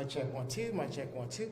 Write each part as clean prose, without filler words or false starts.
Mic check 1 2. Mic check 1 2.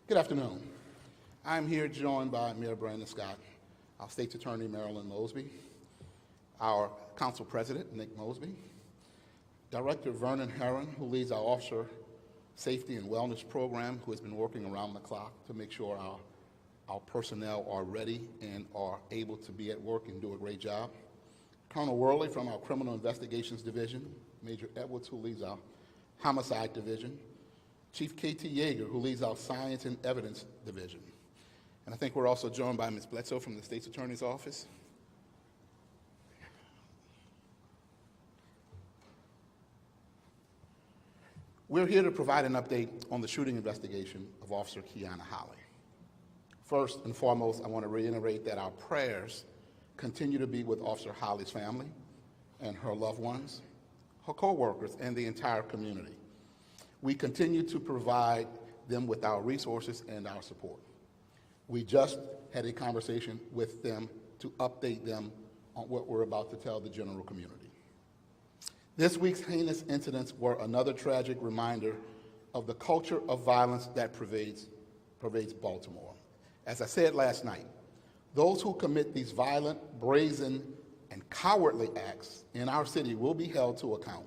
Good afternoon. I'm here joined by Mayor Brandon Scott, our State's Attorney Marilyn Mosby, our Council President Nick Mosby, Director Vernon Herron, who leads our Officer Safety and Wellness Program, who has been working around the clock to make sure our personnel are ready and are able to be at work and do a great job. Colonel Worley from our Criminal Investigations Division, Major Edwards, who leads our Homicide Division, Chief K.T. Yeager, who leads our Science and Evidence Division. And I think we're also joined by Ms. Bledsoe from the State's Attorney's Office. We're here to provide an update on the shooting investigation of Officer Keona Holley. First and foremost, I want to reiterate that our prayers continue to be with Officer Holley's family and her loved ones, her co-workers, and the entire community. We continue to provide them with our resources and our support. We just had a conversation with them to update them on what we're about to tell the general community. This week's heinous incidents were another tragic reminder of the culture of violence that pervades Baltimore. As I said last night, those who commit these violent, brazen, and cowardly acts in our city will be held to account.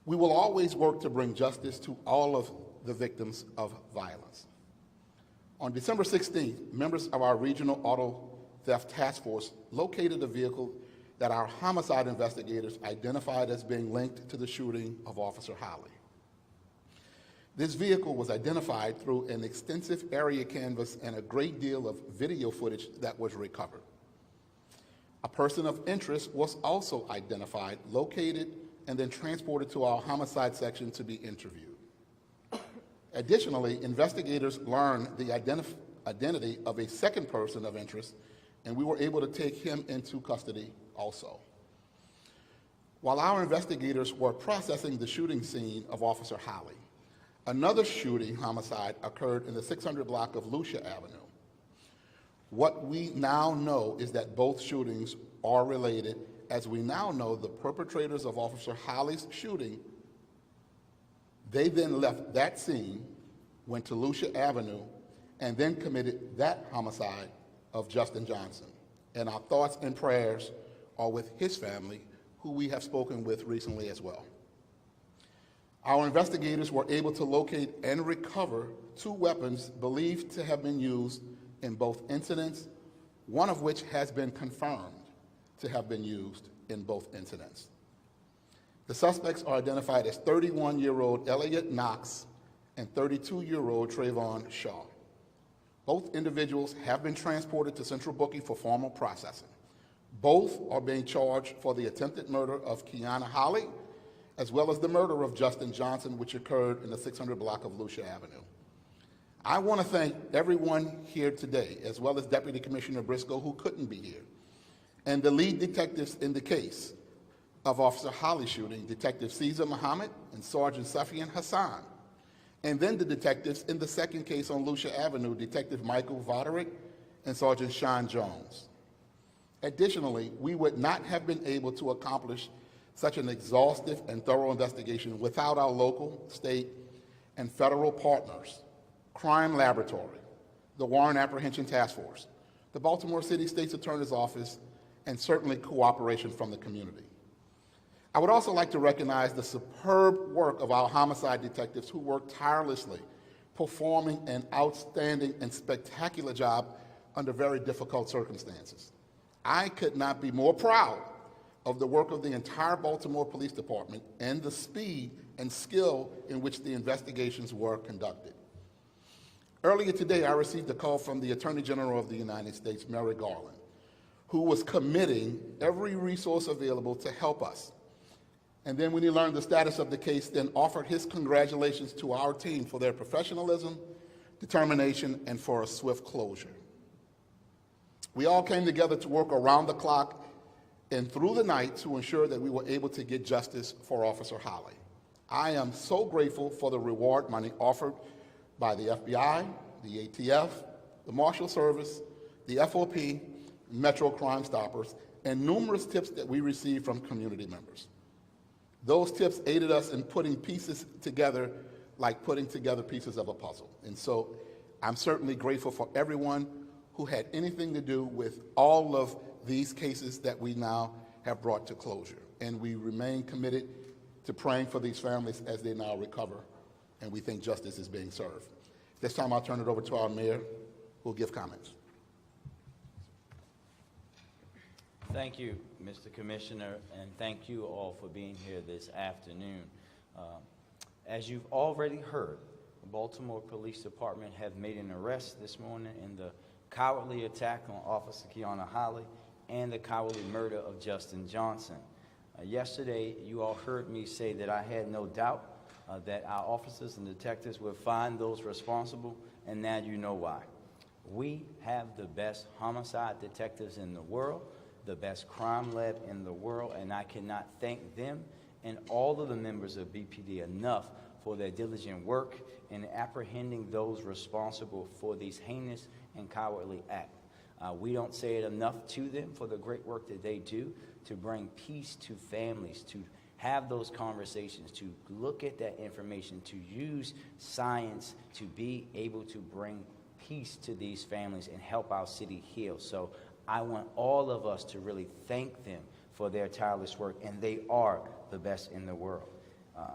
We will always work to bring justice to all of the victims of violence. On December 16th, members of our Regional Auto Theft Task Force located a vehicle that our homicide investigators identified as being linked to the shooting of Officer Holley. This vehicle was identified through an extensive area canvass and a great deal of video footage that was recovered. A person of interest was also identified, located, and then transported to our homicide section to be interviewed. Additionally, investigators learned the identity of a second person of interest, and we were able to take him into custody also. While our investigators were processing the shooting scene of Officer Holley, another shooting homicide occurred in the 600 block of Lucia Avenue. What we now know is that both shootings are related, as we now know the perpetrators of Officer Holley's shooting, they then left that scene, went to Lucia Avenue, and then committed that homicide of Justin Johnson. And our thoughts and prayers are with his family, who we have spoken with recently as well. Our investigators were able to locate and recover 2 weapons believed to have been used in both incidents, one of which has been confirmed to have been used in both incidents. The suspects are identified as 31-year-old Elliot Knox and 32-year-old Trayvon Shaw. Both individuals have been transported to Central Booking for formal processing. Both are being charged for the attempted murder of Keona Holley, as well as the murder of Justin Johnson, which occurred in the 600 block of Lucia Avenue. I want to thank everyone here today, as well as Deputy Commissioner Briscoe, who couldn't be here, and the lead detectives in the case of Officer Holley shooting, Detective Caesar Muhammad and Sergeant Safian Hassan, and then the detectives in the second case on Lucia Avenue, Detective Michael Voderick and Sergeant Sean Jones. Additionally, we would not have been able to accomplish such an exhaustive and thorough investigation without our local, state, and federal partners, Crime Laboratory, the Warrant Apprehension Task Force, the Baltimore City State's Attorney's Office, and certainly cooperation from the community. I would also like to recognize the superb work of our homicide detectives who worked tirelessly, performing an outstanding and spectacular job under very difficult circumstances. I could not be more proud of the work of the entire Baltimore Police Department and the speed and skill in which the investigations were conducted. Earlier today, I received a call from the Attorney General of the United States, Merrick Garland, who was committing every resource available to help us. And then when he learned the status of the case, then offered his congratulations to our team for their professionalism, determination, and for a swift closure. We all came together to work around the clock and through the night to ensure that we were able to get justice for Officer Holley. I am so grateful for the reward money offered by the FBI, the ATF, the Marshal Service, the FOP, Metro Crime Stoppers, and numerous tips that we received from community members. Those tips aided us in putting pieces together like putting together pieces of a puzzle. And so I'm certainly grateful for everyone who had anything to do with all of these cases that we now have brought to closure. And we remain committed to praying for these families as they now recover, and we think justice is being served. This time I'll turn it over to our mayor, who will give comments. Thank you, Mr. Commissioner, and thank you all for being here this afternoon. As you've already heard, the Baltimore Police Department have made an arrest this morning in the cowardly attack on Officer Keona Holley and the cowardly murder of Justin Johnson. Yesterday, you all heard me say that I had no doubt that our officers and detectives would find those responsible, and now you know why. We have the best homicide detectives in the world, the best crime lab in the world, and I cannot thank them and all of the members of BPD enough for their diligent work in apprehending those responsible for these heinous and cowardly acts. We don't say it enough to them for the great work that they do to bring peace to families, to have those conversations, to look at that information, to use science to be able to bring peace to these families and help our city heal. So I want all of us to really thank them for their tireless work, and they are the best in the world.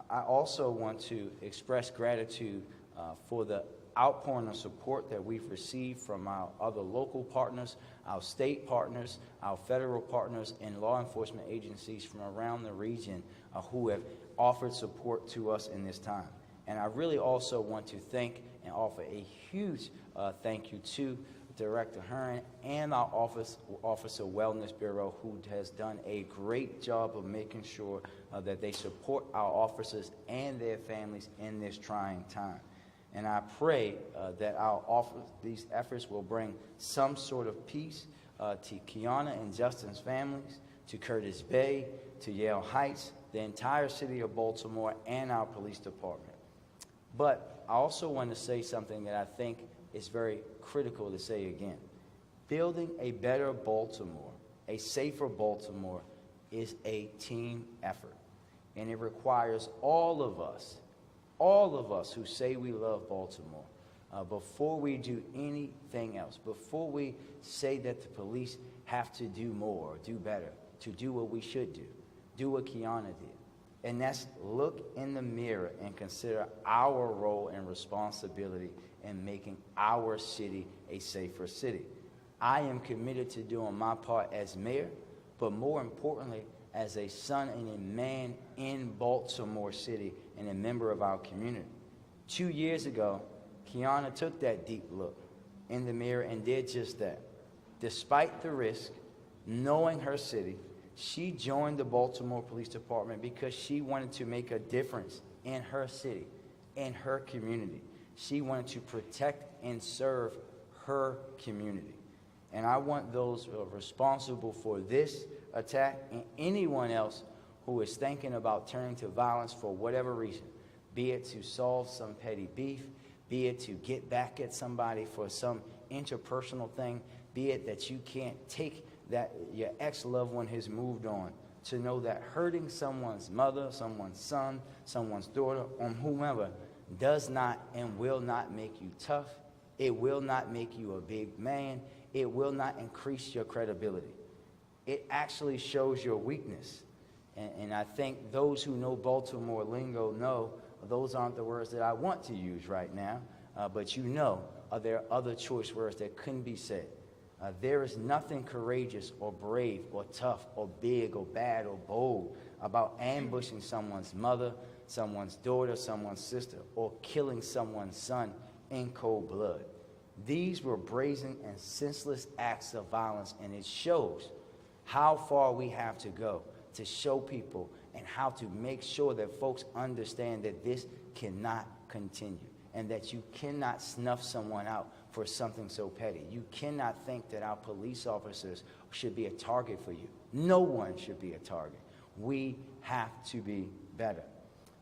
I also want to express gratitude for the outpouring of support that we've received from our other local partners, our state partners, our federal partners, and law enforcement agencies from around the region who have offered support to us in this time. And I really also want to thank and offer a huge thank you to Director Hearn and our Officer Wellness Bureau, who has done a great job of making sure that they support our officers and their families in this trying time. And I pray that these efforts will bring some sort of peace to Keona and Justin's families, to Curtis Bay, to Yale Heights, the entire city of Baltimore, and our police department. But I also want to say something that I think is very critical to say again. Building a better Baltimore, a safer Baltimore, is a team effort. And it requires all of us who say we love Baltimore, before we do anything else, before we say that the police have to do more or do better, to do what we should do what Keona did. And that's look in the mirror and consider our role and responsibility in making our city a safer city. I am committed to doing my part as mayor, but more importantly, as a son and a man in Baltimore City and a member of our community. 2 years ago, Keona took that deep look in the mirror and did just that. Despite the risk, knowing her city, she joined the Baltimore Police Department because she wanted to make a difference in her city, in her community. She wanted to protect and serve her community. And I want those responsible for this attack and anyone else who is thinking about turning to violence for whatever reason, be it to solve some petty beef, be it to get back at somebody for some interpersonal thing, be it that you can't take that your ex-loved one has moved on, to know that hurting someone's mother, someone's son, someone's daughter, or whomever does not and will not make you tough. It will not make you a big man. It will not increase your credibility. It actually shows your weakness. And I think those who know Baltimore lingo know those aren't the words that I want to use right now, but you know there are other choice words that couldn't be said. There is nothing courageous or brave or tough or big or bad or bold about ambushing someone's mother, someone's daughter, someone's sister, or killing someone's son in cold blood. These were brazen and senseless acts of violence, and it shows how far we have to go to show people and how to make sure that folks understand that this cannot continue and that you cannot snuff someone out for something so petty. You cannot think that our police officers should be a target for you. No one should be a target. We have to be better.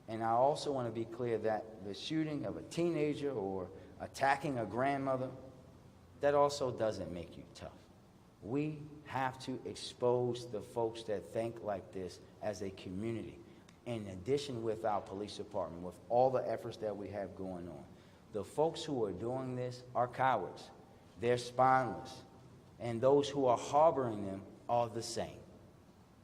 And I also want to be clear that the shooting of a teenager or attacking a grandmother, that also doesn't make you tough. We have to expose the folks that think like this as a community. In addition, with our police department, with all the efforts that we have going on, the folks who are doing this are cowards. They're spineless. And those who are harboring them are the same.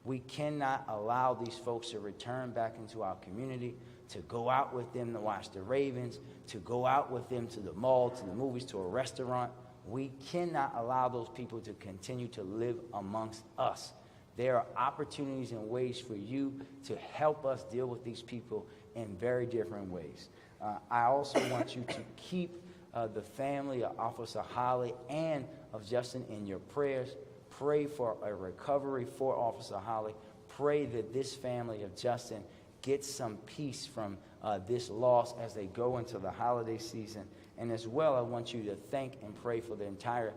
We cannot allow these folks to return back into our community, to go out with them to watch the Ravens, to go out with them to the mall, to the movies, to a restaurant. We cannot allow those people to continue to live amongst us. There are opportunities and ways for you to help us deal with these people in very different ways. I also want you to keep the family of Officer Holley and of Justin in your prayers. Pray for a recovery for Officer Holley. Pray that this family of Justin gets some peace from this loss as they go into the holiday season. And as well, I want you to thank and pray for the entire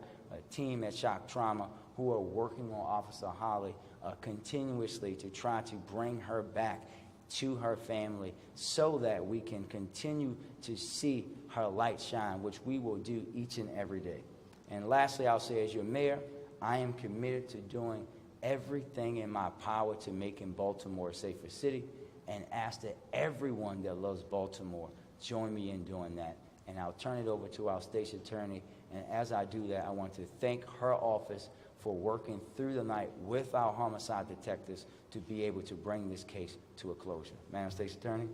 team at Shock Trauma who are working on Officer Holley continuously to try to bring her back to her family so that we can continue to see her light shine, which we will do each and every day. And lastly, I'll say, as your mayor, I am committed to doing everything in my power to making Baltimore a safer city, and ask that everyone that loves Baltimore join me in doing that. And I'll turn it over to our state's attorney. And as I do that, I want to thank her office for working through the night with our homicide detectives to be able to bring this case to a closure. Madam State's Attorney.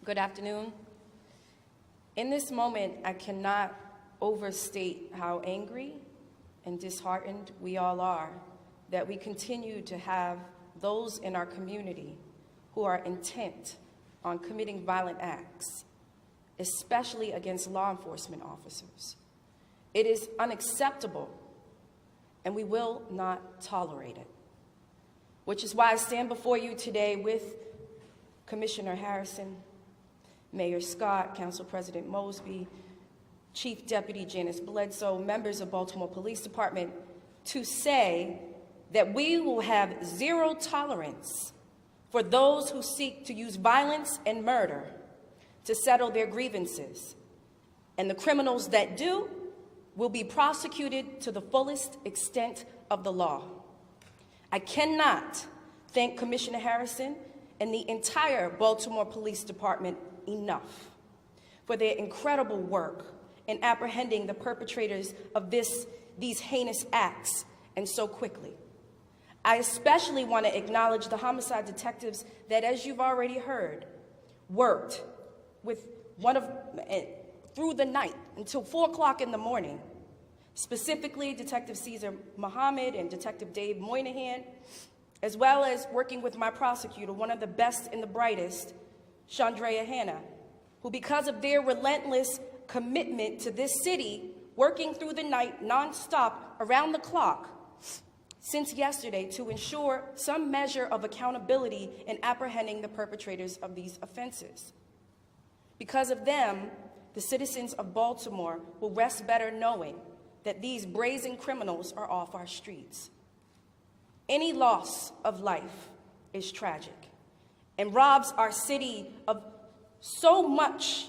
Good afternoon. In this moment, I cannot overstate how angry and disheartened we all are that we continue to have those in our community who are intent on committing violent acts, especially against law enforcement officers. It is unacceptable, and we will not tolerate it, which is why I stand before you today with Commissioner Harrison, Mayor Scott, Council President Mosby, Chief Deputy Janice Bledsoe, members of Baltimore Police Department, to say that we will have zero tolerance for those who seek to use violence and murder to settle their grievances. And the criminals that do will be prosecuted to the fullest extent of the law. I cannot thank Commissioner Harrison and the entire Baltimore Police Department enough for their incredible work in apprehending the perpetrators of these heinous acts, and so quickly. I especially want to acknowledge the homicide detectives that, as you've already heard, worked with through the night until 4 o'clock in the morning, specifically Detective Caesar Muhammad and Detective Dave Moynihan, as well as working with my prosecutor, one of the best and the brightest, Chandrea Hanna, who, because of their relentless commitment to this city, working through the night nonstop around the clock since yesterday to ensure some measure of accountability in apprehending the perpetrators of these offenses. Because of them, the citizens of Baltimore will rest better knowing that these brazen criminals are off our streets. Any loss of life is tragic and robs our city of so much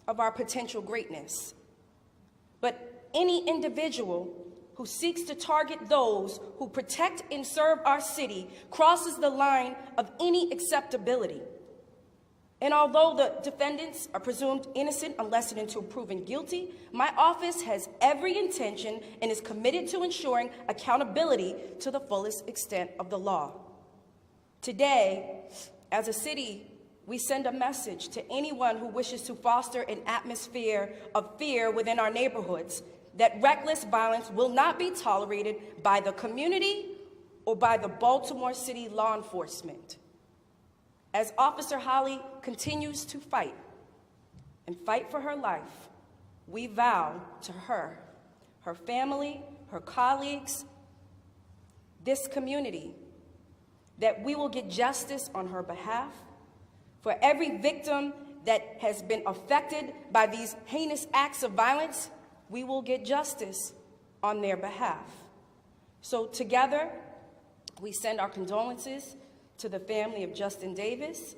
of our potential greatness. But any individual who seeks to target those who protect and serve our city crosses the line of any acceptability. And although the defendants are presumed innocent unless and until proven guilty, my office has every intention and is committed to ensuring accountability to the fullest extent of the law. Today, as a city we send a message to anyone who wishes to foster an atmosphere of fear within our neighborhoods that reckless violence will not be tolerated by the community or by the Baltimore City law enforcement. As Officer Holley continues to fight and fight for her life, we vow to her, her family, her colleagues, this community, that we will get justice on her behalf. For every victim that has been affected by these heinous acts of violence, we will get justice on their behalf. So together, we send our condolences to the family of Justin Davis,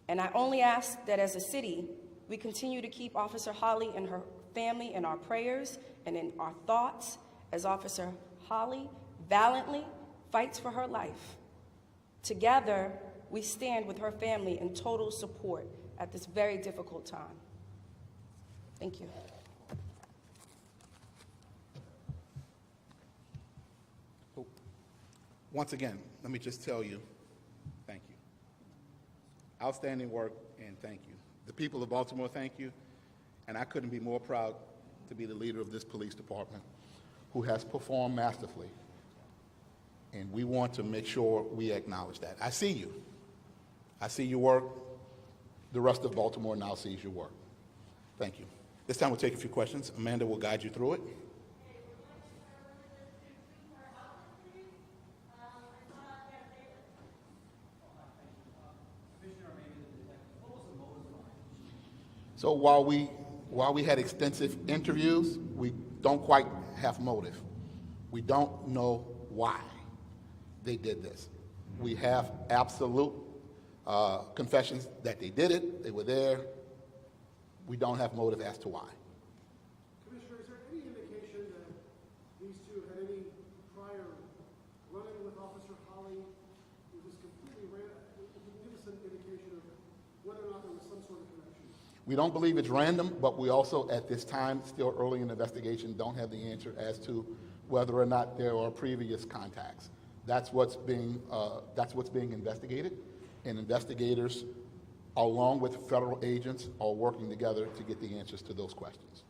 and I only ask that as a city, we continue to keep Officer Holley and her family in our prayers and in our thoughts as Officer Holley valiantly fights for her life. Together, we stand with her family in total support at this very difficult time. Thank you. Once again, let me just tell you, thank you. Outstanding work, and thank you. The people of Baltimore, thank you. And I couldn't be more proud to be the leader of this police department who has performed masterfully. And we want to make sure we acknowledge that. I see you. I see your work. The rest of Baltimore now sees your work. Thank you. This time we'll take a few questions. Amanda will guide you through it. So while we had extensive interviews, we don't quite have motive. We don't know why they did this. We have absolute confessions that they did it, they were there. We don't have motive as to why. Commissioner, is there any indication that these two had any prior run-in with Officer Holley? It was completely random. Can you give us an indication of whether or not there was some sort of connection? We don't believe it's random, but we also, at this time, still early in the investigation, don't have the answer as to whether or not there are previous contacts. That's what's being investigated, and investigators, along with federal agents, are working together to get the answers to those questions.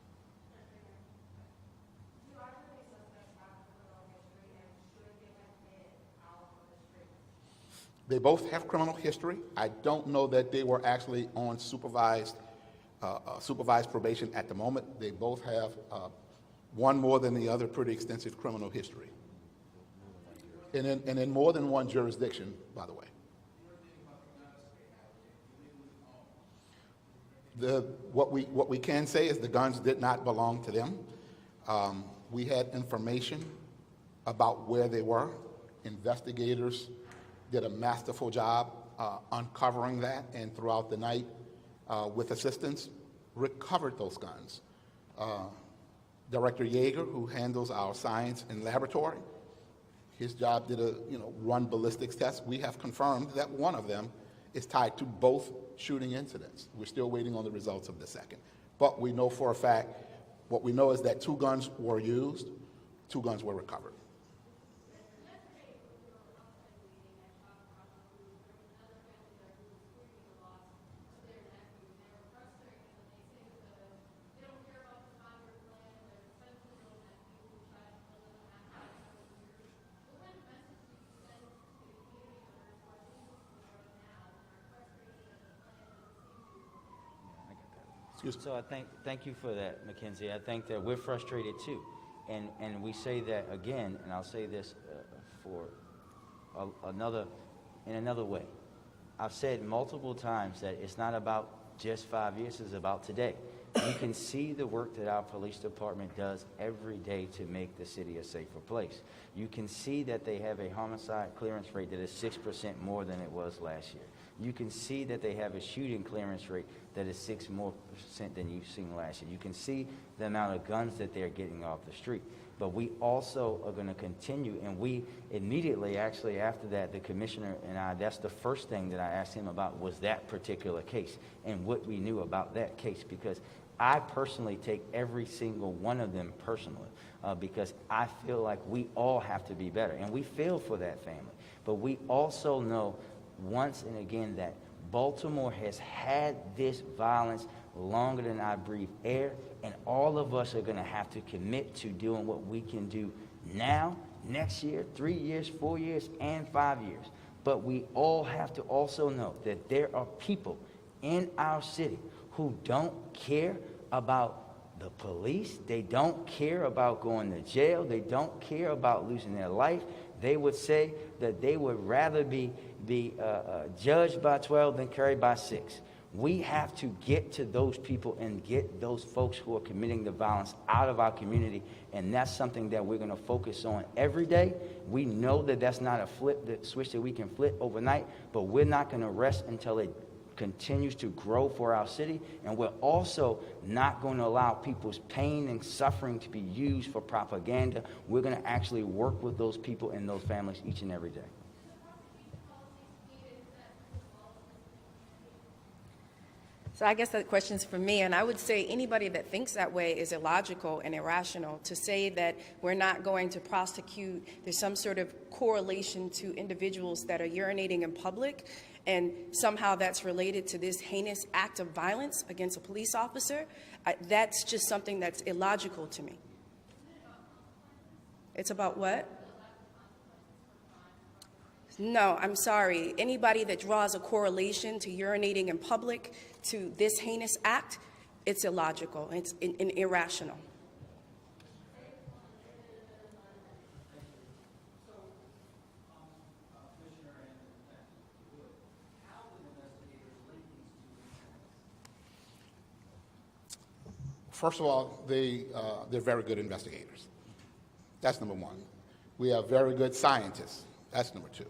They both have criminal history. I don't know that they were actually on supervised probation at the moment. They both have one more than the other pretty extensive criminal history. And in more than one jurisdiction, by the way. What we can say is the guns did not belong to them. We had information about where they were. Investigators did a masterful job uncovering that, and throughout the night, with assistance, recovered those guns. Director Yeager, who handles our science and laboratory, his job did run ballistics tests. We have confirmed that one of them is tied to both shooting incidents. We're still waiting on the results of the second. But we know for a fact, what we know is that 2 guns were used, 2 guns were recovered. So I thank you for that, Mackenzie. I think that we're frustrated too. And we say that again, and I'll say this in another way. I've said multiple times that it's not about just 5 years, it's about today. You can see the work that our police department does every day to make the city a safer place. You can see that they have a homicide clearance rate that is 6% more than it was last year. You can see that they have a shooting clearance rate that is 6% more than you've seen last year. You can see the amount of guns that they're getting off the street. But we also are going to continue, and we immediately, actually after that, the commissioner and I, that's the first thing that I asked him about was that particular case and what we knew about that case, because I personally take every single one of them personally because I feel like we all have to be better, and we feel for that family. But we also know once and again that Baltimore has had this violence longer than I breathe air, and all of us are going to have to commit to doing what we can do now, next year, 3 years, 4 years, and 5 years. But we all have to also know that there are people in our city who don't care about the police. They don't care about going to jail. They don't care about losing their life. They would say that they would rather be judged by 12 than carried by 6. We have to get to those people and get those folks who are committing the violence out of our community, and that's something that we're going to focus on every day. We know that that's not the switch that we can flip overnight, but we're not going to rest until it continues to grow for our city, and we're also not going to allow people's pain and suffering to be used for propaganda. We're going to actually work with those people and those families each and every day. So I guess that question's for me, and I would say anybody that thinks that way is illogical and irrational. To say that we're not going to prosecute, there's some sort of correlation to individuals that are urinating in public, and somehow that's related to this heinous act of violence against a police officer, that's just something that's illogical to me. It's about what? No, I'm sorry. Anybody that draws a correlation to urinating in public to this heinous act, it's illogical. It's irrational. First of all, they're very good investigators. That's number one. We have very good scientists. That's number two.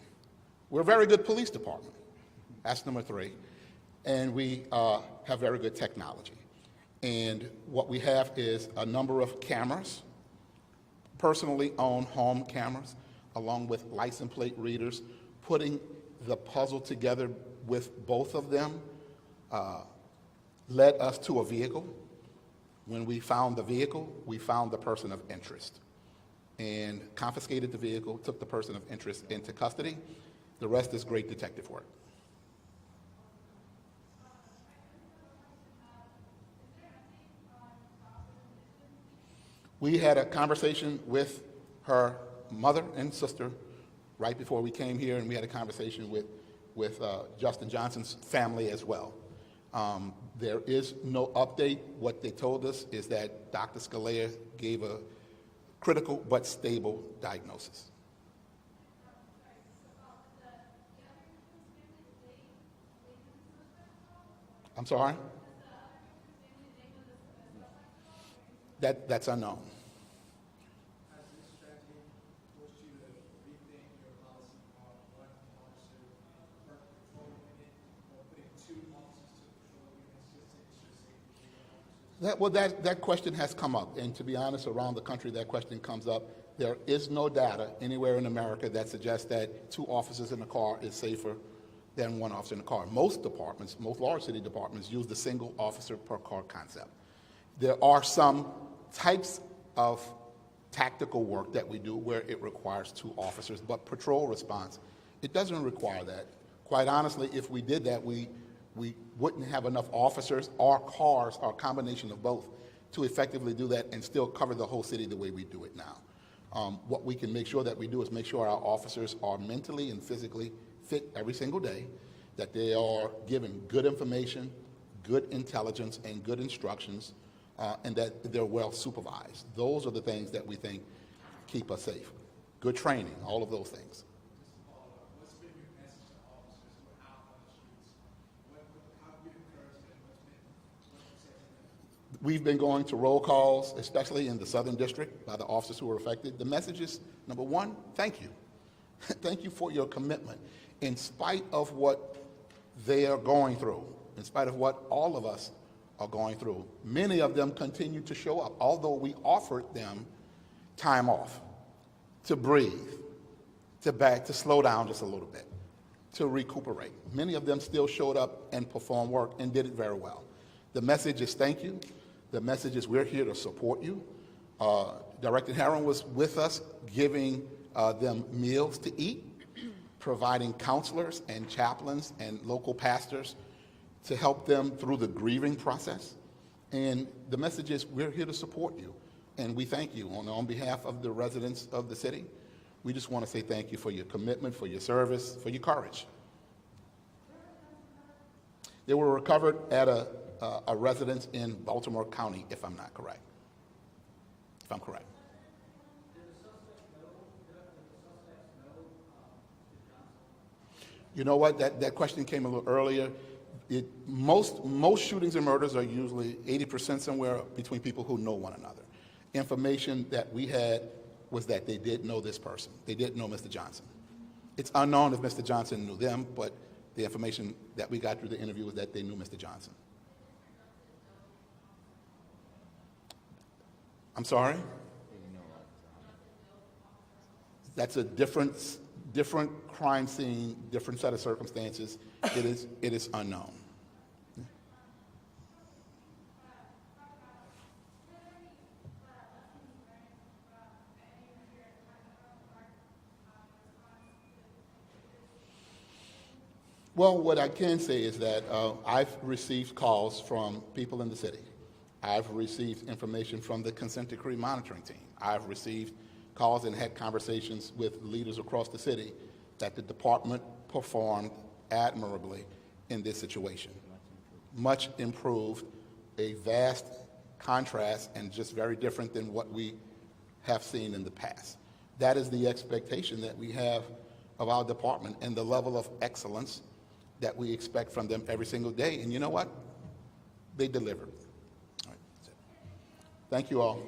We're a very good police department. That's number three. And we have very good technology. And what we have is a number of cameras, personally owned home cameras, along with license plate readers. Putting the puzzle together with both of them led us to a vehicle. When we found the vehicle, we found the person of interest and confiscated the vehicle, took the person of interest into custody. The rest is great detective work. We had a conversation with her mother and sister right before we came here, and we had a conversation with Justin Johnson's family as well. There is no update. What they told us is that Dr. Scalea gave a critical but stable diagnosis. I'm sorry? That's unknown. That question has come up, and to be honest, around the country that question comes up. There is no data anywhere in America that suggests that 2 officers in a car is safer than 1 officer in a car. Most departments, most large city departments, use the single officer per car concept. There are some types of tactical work that we do where it requires 2 officers, but patrol response, it doesn't require that. Quite honestly, if we did that, we wouldn't have enough officers or cars or a combination of both to effectively do that and still cover the whole city the way we do it now. What we can make sure that we do is make sure our officers are mentally and physically fit every single day, that they are given good information, good intelligence, and good instructions, and that they're well supervised. Those are the things that we think keep us safe. Good training, all of those things. What's been your message to officers who are out on the streets? How have you encouraged them? What you say to them? We've been going to roll calls, especially in the Southern District, by the officers who were affected. The message is, number one, thank you. Thank you for your commitment. In spite of what they are going through, in spite of what all of us are going through, many of them continue to show up, although we offered them time off, to breathe, to slow down just a little bit, to recuperate. Many of them still showed up and performed work and did it very well. The message is thank you. The message is we're here to support you. Director Herron was with us giving them meals to eat, providing counselors and chaplains and local pastors to help them through the grieving process. And the message is, we're here to support you, and we thank you on behalf of the residents of the city. We just want to say thank you for your commitment, for your service, for your courage. They were recovered at a residence in Baltimore County, if I'm not correct. If I'm correct. You know what? That question came a little earlier. Most shootings and murders are usually 80% somewhere between people who know one another. Information that we had was that they did know this person. They didn't know Mr. Johnson. It's unknown if Mr. Johnson knew them, but the information that we got through the interview was that they knew Mr. Johnson. I'm sorry? That's a different crime scene, different set of circumstances. It is unknown. Well, what I can say is that I've received calls from people in the city. I've received information from the consent decree monitoring team. I've received calls and had conversations with leaders across the city that the department performed admirably in this situation. Much improved, a vast contrast, and just very different than what we have seen in the past. That is the expectation that we have of our department and the level of excellence that we expect from them every single day. And you know what? They delivered. All right, that's it. Thank you all.